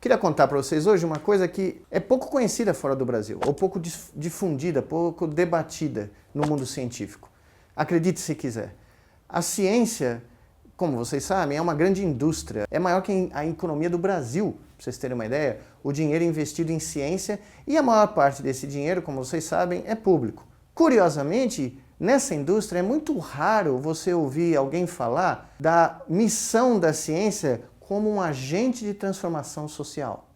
Queria contar para vocês hoje uma coisa que é pouco conhecida fora do Brasil, ou pouco difundida, pouco debatida no mundo científico. Acredite se quiser. A ciência, como vocês sabem, é uma grande indústria. É maior que a economia do Brasil, para vocês terem uma ideia. O dinheiro investido em ciência e a maior parte desse dinheiro, como vocês sabem, é público. Curiosamente, nessa indústria é muito raro você ouvir alguém falar da missão da ciência como um agente de transformação social.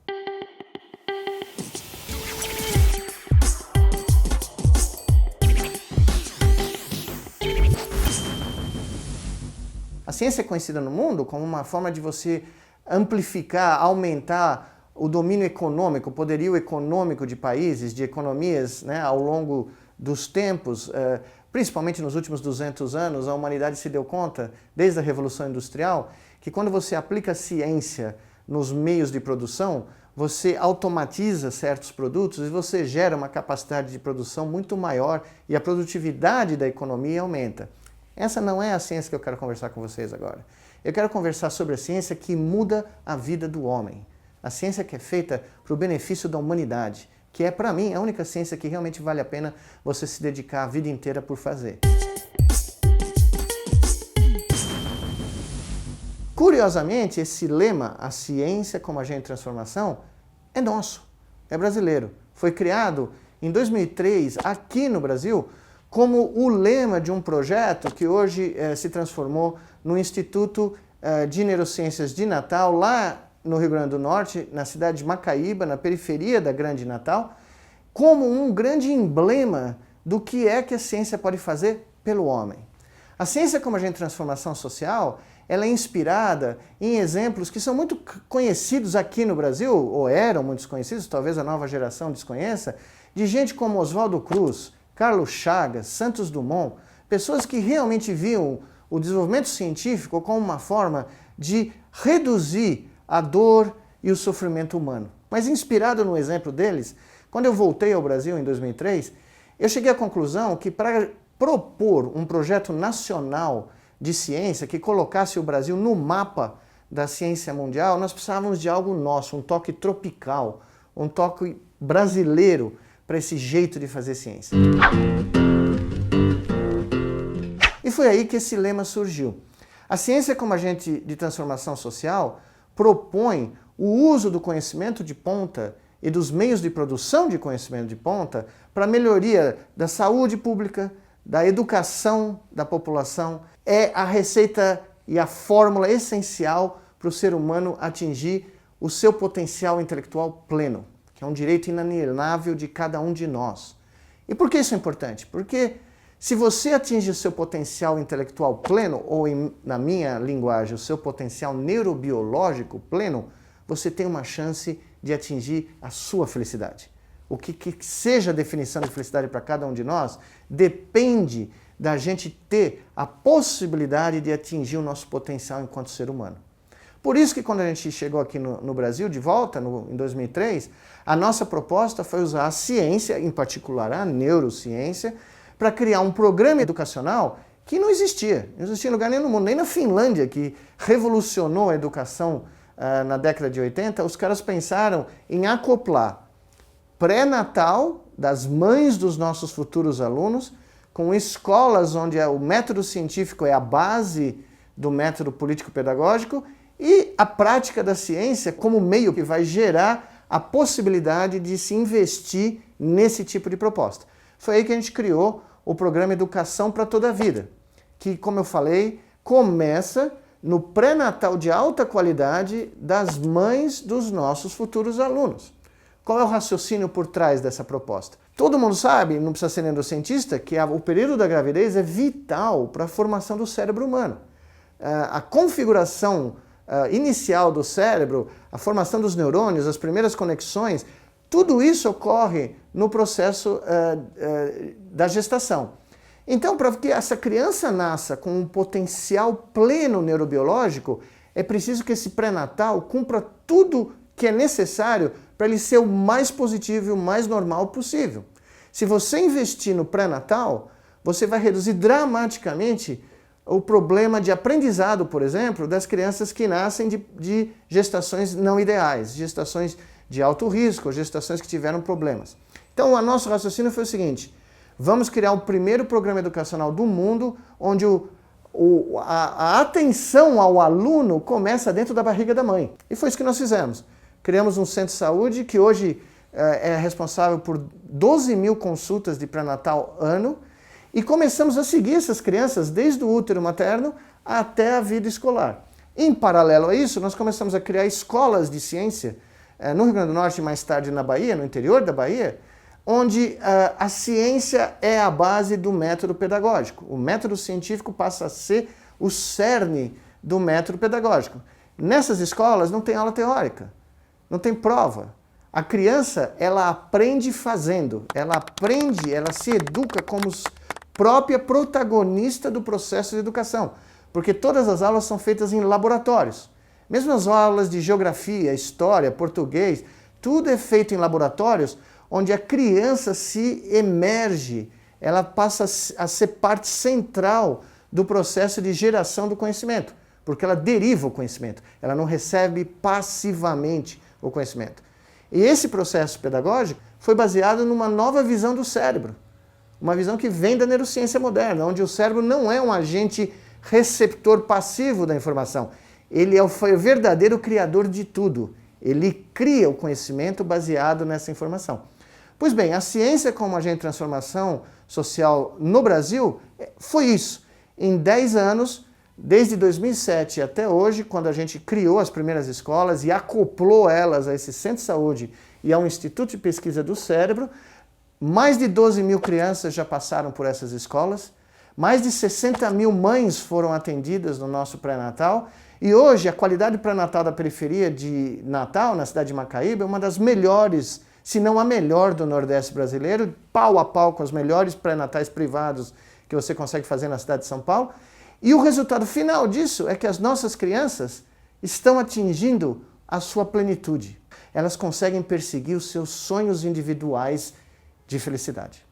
A ciência é conhecida no mundo como uma forma de você amplificar, aumentar o domínio econômico, o poderio econômico de países, de economias, né, ao longo dos tempos. Principalmente nos últimos 200 anos, a humanidade se deu conta, desde a Revolução Industrial, que quando você aplica ciência nos meios de produção, você automatiza certos produtos e você gera uma capacidade de produção muito maior e a produtividade da economia aumenta. Essa não é a ciência que eu quero conversar com vocês agora. Eu quero conversar sobre a ciência que muda a vida do homem. A ciência que é feita para o benefício da humanidade, que é, para mim, a única ciência que realmente vale a pena você se dedicar a vida inteira por fazer. Curiosamente, esse lema, a ciência como agente de transformação, é nosso, é brasileiro. Foi criado em 2003, aqui no Brasil, como o lema de um projeto que hoje se transformou no Instituto de Neurociências de Natal, lá no Rio Grande do Norte, na cidade de Macaíba, na periferia da Grande Natal, como um grande emblema do que é que a ciência pode fazer pelo homem. A ciência como agente de transformação social, ela é inspirada em exemplos que são muito conhecidos aqui no Brasil, ou eram muito conhecidos, talvez a nova geração desconheça, de gente como Oswaldo Cruz, Carlos Chagas, Santos Dumont, pessoas que realmente viam o desenvolvimento científico como uma forma de reduzir a dor e o sofrimento humano. Mas inspirado no exemplo deles, quando eu voltei ao Brasil em 2003, eu cheguei à conclusão que para propor um projeto nacional de ciência que colocasse o Brasil no mapa da ciência mundial, nós precisávamos de algo nosso, um toque tropical, um toque brasileiro para esse jeito de fazer ciência. E foi aí que esse lema surgiu. A ciência como agente de transformação social propõe o uso do conhecimento de ponta e dos meios de produção de conhecimento de ponta para a melhoria da saúde pública, da educação da população. É a receita e a fórmula essencial para o ser humano atingir o seu potencial intelectual pleno, que é um direito inalienável de cada um de nós. E por que isso é importante? Porque se você atinge o seu potencial intelectual pleno, ou na minha linguagem, o seu potencial neurobiológico pleno, você tem uma chance de atingir a sua felicidade. O que seja a definição de felicidade para cada um de nós depende da gente ter a possibilidade de atingir o nosso potencial enquanto ser humano. Por isso que quando a gente chegou aqui no Brasil, de volta, em 2003, a nossa proposta foi usar a ciência, em particular a neurociência, para criar um programa educacional que não existia em lugar nenhum no mundo. Nem na Finlândia, que revolucionou a educação na década de 80, os caras pensaram em acoplar pré-natal das mães dos nossos futuros alunos com escolas onde o método científico é a base do método político-pedagógico e a prática da ciência como meio que vai gerar a possibilidade de se investir nesse tipo de proposta. Foi aí que a gente criou o programa Educação para Toda a Vida, que, como eu falei, começa no pré-natal de alta qualidade das mães dos nossos futuros alunos. Qual é o raciocínio por trás dessa proposta? Todo mundo sabe, não precisa ser neurocientista, que o período da gravidez é vital para a formação do cérebro humano. A configuração inicial do cérebro, a formação dos neurônios, as primeiras conexões, tudo isso ocorre no processo da gestação. Então, para que essa criança nasça com um potencial pleno neurobiológico, é preciso que esse pré-natal cumpra tudo que é necessário para ele ser o mais positivo e o mais normal possível. Se você investir no pré-natal, você vai reduzir dramaticamente o problema de aprendizado, por exemplo, das crianças que nascem de gestações não ideais, gestações de alto risco, gestações que tiveram problemas. Então, o nosso raciocínio foi o seguinte: vamos criar o primeiro programa educacional do mundo onde a atenção ao aluno começa dentro da barriga da mãe. E foi isso que nós fizemos. Criamos um centro de saúde que hoje é responsável por 12 mil consultas de pré-natal ano e começamos a seguir essas crianças desde o útero materno até a vida escolar. Em paralelo a isso, nós começamos a criar escolas de ciência no Rio Grande do Norte e mais tarde na Bahia, no interior da Bahia, onde a ciência é a base do método pedagógico. O método científico passa a ser o cerne do método pedagógico. Nessas escolas não tem aula teórica, não tem prova. A criança, ela aprende fazendo, ela se educa como própria protagonista do processo de educação, porque todas as aulas são feitas em laboratórios. Mesmo as aulas de geografia, história, português, tudo é feito em laboratórios onde a criança se emerge, ela passa a ser parte central do processo de geração do conhecimento, porque ela deriva o conhecimento, ela não recebe passivamente o conhecimento. E esse processo pedagógico foi baseado numa nova visão do cérebro, uma visão que vem da neurociência moderna, onde o cérebro não é um agente receptor passivo da informação, ele é o verdadeiro criador de tudo, ele cria o conhecimento baseado nessa informação. Pois bem, a ciência como agente de transformação social no Brasil foi isso. Em 10 anos, desde 2007 até hoje, quando a gente criou as primeiras escolas e acoplou elas a esse centro de saúde e ao Instituto de Pesquisa do Cérebro, mais de 12 mil crianças já passaram por essas escolas, mais de 60 mil mães foram atendidas no nosso pré-natal e hoje a qualidade pré-natal da periferia de Natal, na cidade de Macaíba, é uma das melhores, se não a melhor do Nordeste brasileiro, pau a pau com os melhores pré-natais privados que você consegue fazer na cidade de São Paulo. E o resultado final disso é que as nossas crianças estão atingindo a sua plenitude. Elas conseguem perseguir os seus sonhos individuais de felicidade.